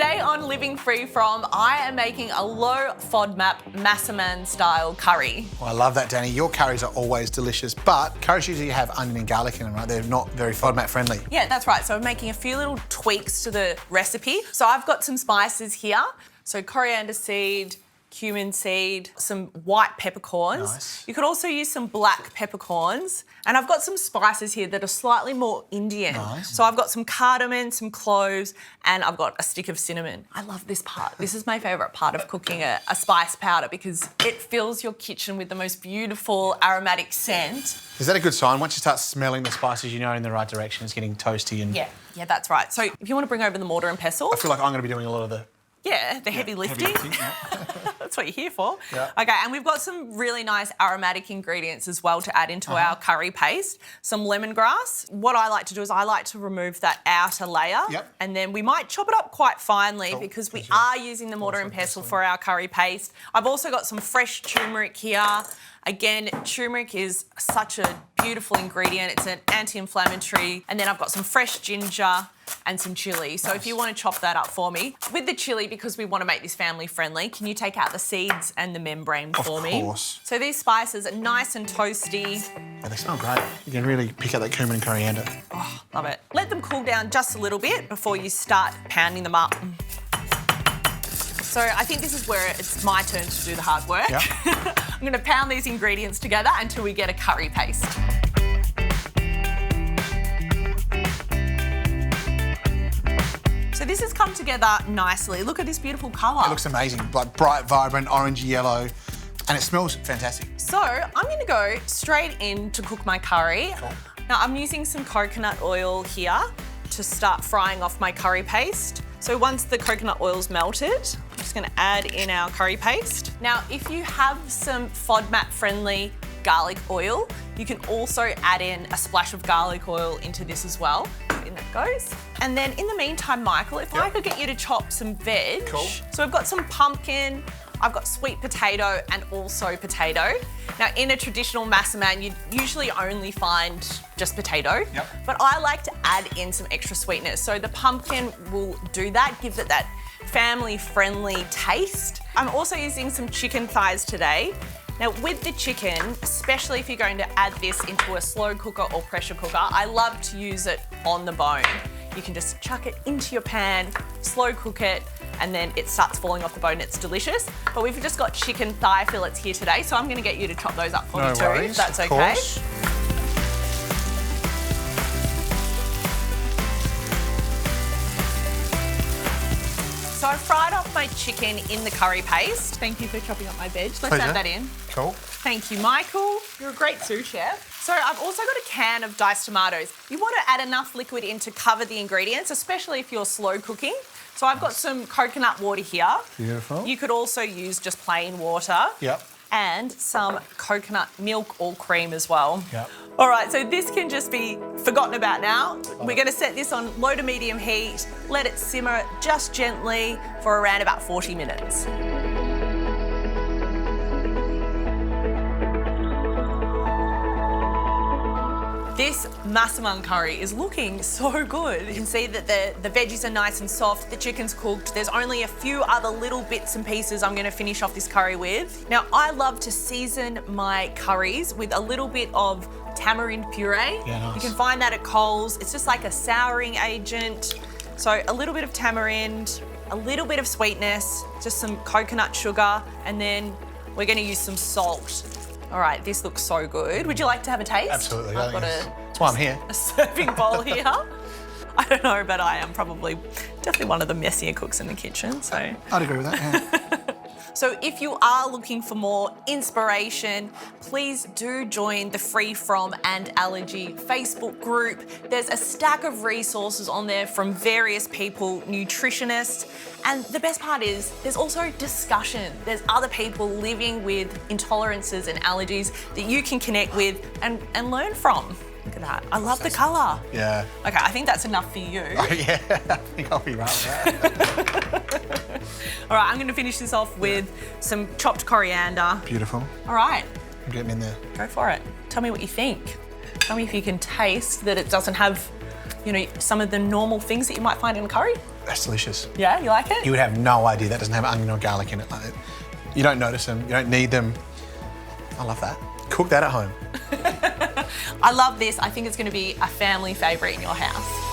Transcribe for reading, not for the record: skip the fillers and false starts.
Today on Living Free From, I am making a low FODMAP Massaman style curry. Well, I love that, Dani. Your curries are always delicious, but curries usually have onion and garlic in them, right? They're not very FODMAP friendly. Yeah, that's right. So I'm making a few little tweaks to the recipe. So I've got some spices here. So coriander seed, cumin seed, some white peppercorns. Nice. You could also use some black peppercorns. And I've got some spices here that are slightly more Indian. Nice. So I've got some cardamon, some cloves, and I've got a stick of cinnamon. I love this part. This is my favourite part of cooking a spice powder because it fills your kitchen with the most beautiful aromatic scent. Is that a good sign? Once you start smelling the spices, you know in the right direction. It's getting toasty and... Yeah, that's right. So if you want to bring over the mortar and pestle... I feel like I'm going to be doing a lot of the... Yeah, the heavy lifting. Yeah. That's what you're here for. Yeah. Okay, and we've got some really nice aromatic ingredients as well to add into our curry paste. Some lemongrass. What I like to do is I like to remove that outer layer. Yep. And then we might chop it up quite finely because we are using the mortar and pestle for our curry paste. I've also got some fresh turmeric here. Again, turmeric is such a beautiful ingredient. It's an anti-inflammatory. And then I've got some fresh ginger and some chilli. So if you want to chop that up for me. With the chilli, because we want to make this family friendly, can you take out the seeds and the membrane for me? Of course. So these spices are nice and toasty. Yeah, they smell great. You can really pick out that cumin and coriander. Oh, love it. Let them cool down just a little bit before you start pounding them up. So I think this is where it's my turn to do the hard work. Yep. I'm going to pound these ingredients together until we get a curry paste. So this has come together nicely. Look at this beautiful colour. It looks amazing, like bright, vibrant, orange, yellow, and it smells fantastic. So I'm going to go straight in to cook my curry. Cool. Now I'm using some coconut oil here to start frying off my curry paste. So once the coconut oil's melted, I'm just going to add in our curry paste. Now, if you have some FODMAP-friendly garlic oil, you can also add in a splash of garlic oil into this as well. In that goes. And then in the meantime, Michael, if I could get you to chop some veg. Cool. So I've got some pumpkin, I've got sweet potato and also potato. Now, in a traditional Massaman, you usually only find just potato. Yep. But I like to add in some extra sweetness. So the pumpkin will do that, gives it that family-friendly taste. I'm also using some chicken thighs today. Now, with the chicken, especially if you're going to add this into a slow cooker or pressure cooker, I love to use it on the bone. You can just chuck it into your pan, slow cook it, and then it starts falling off the bone. It's delicious. But we've just got chicken thigh fillets here today, so I'm going to get you to chop those up for me too, if that's okay. Course. So I fried off my chicken in the curry paste. Thank you for chopping up my veg. Let's Pleasure. add that in. Cool. Thank you, Michael. You're a great sous chef. So I've also got a can of diced tomatoes. You want to add enough liquid in to cover the ingredients, especially if you're slow cooking. So I've got some coconut water here. Beautiful. You could also use just plain water. Yep. And some coconut milk or cream as well. Yep. All right, so this can just be forgotten about now. We're going to set this on low to medium heat, let it simmer just gently for around about 40 minutes. This Massaman curry is looking so good. You can see that the veggies are nice and soft, the chicken's cooked. There's only a few other little bits and pieces I'm gonna finish off this curry with. Now, I love to season my curries with a little bit of tamarind puree. Yeah, nice. You can find that at Coles. It's just like a souring agent. So a little bit of tamarind, a little bit of sweetness, just some coconut sugar, and then we're gonna use some salt. All right, this looks so good. Would you like to have a taste? Absolutely. I've got That's why I'm here. a serving bowl here. I don't know, but I am probably definitely one of the messier cooks in the kitchen, so. I'd agree with that, yeah. So if you are looking for more inspiration, please do join the Free From and Allergy Facebook group. There's a stack of resources on there from various people, nutritionists, and the best part is there's also discussion. There's other people living with intolerances and allergies that you can connect with and learn from. Look at that. I love the colour. Yeah. Okay, I think that's enough for you. Oh, yeah, I think I'll be right with that. All right, I'm going to finish this off with some chopped coriander. Beautiful. All right, I'm getting in there. go for it. Tell me what you think. Tell me if you can taste that it doesn't have you know, some of the normal things that you might find in a curry. That's delicious. Yeah, you like it? You would have no idea that doesn't have onion or garlic in it. Like, you don't notice them, you don't need them. I love that. Cook that at home. I love this. I think it's going to be a family favourite in your house.